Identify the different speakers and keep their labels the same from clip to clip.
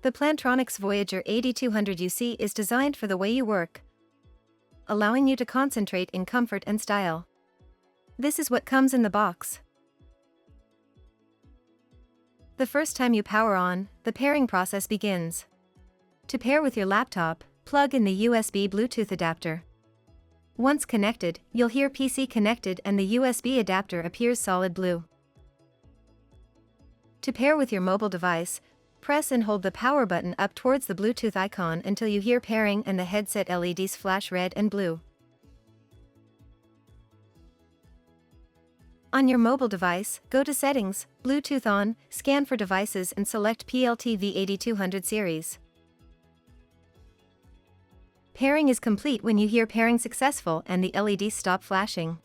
Speaker 1: The Plantronics Voyager 8200 UC is designed for the way you work, allowing you to concentrate in comfort and style. This is what comes in the box. The first time you power on, the pairing process begins. To pair with your laptop, plug in the USB Bluetooth adapter. Once connected, you'll hear PC connected and the USB adapter appears solid blue. To pair with your mobile device, press and hold the power button up towards the Bluetooth icon until you hear pairing and the headset LEDs flash red and blue. On your mobile device, go to Settings, Bluetooth On, scan for devices and select PLTV 8200 series. Pairing is complete when you hear pairing successful and the LEDs stop flashing.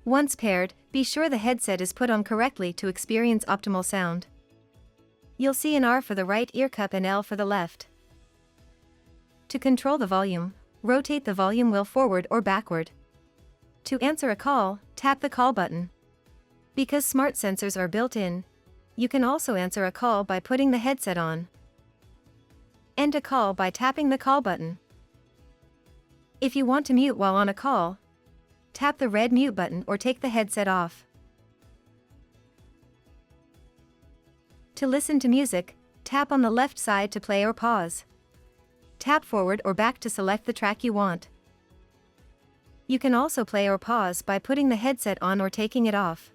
Speaker 1: Once paired, be sure the headset is put on correctly to experience optimal sound. You'll see an R for the right ear cup and L for the left. To control the volume, rotate the volume wheel forward or backward. To answer a call, tap the call button. Because smart sensors are built in, you can also answer a call by putting the headset on. End a call by tapping the call button. If you want to mute while on a call, tap the red mute button or take the headset off. To listen to music, tap on the left side to play or pause. Tap forward or back to select the track you want. You can also play or pause by putting the headset on or taking it off.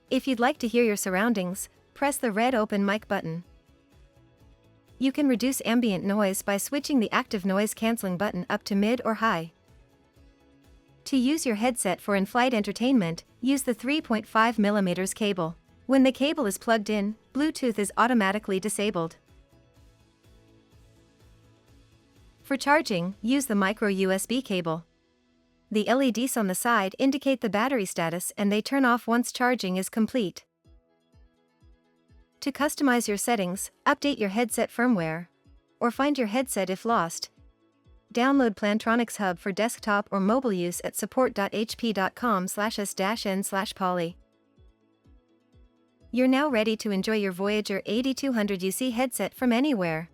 Speaker 1: If you'd like to hear your surroundings, press the red open mic button. You can reduce ambient noise by switching the active noise cancelling button up to mid or high. To use your headset for in-flight entertainment, use the 3.5mm cable. When the cable is plugged in, Bluetooth is automatically disabled. For charging, use the micro USB cable. The LEDs on the side indicate the battery status and they turn off once charging is complete. To customize your settings, update your headset firmware, or find your headset if lost, download Plantronics Hub for desktop or mobile use at support.hp.com/s-n/poly. You're now ready to enjoy your Voyager 8200 UC headset from anywhere.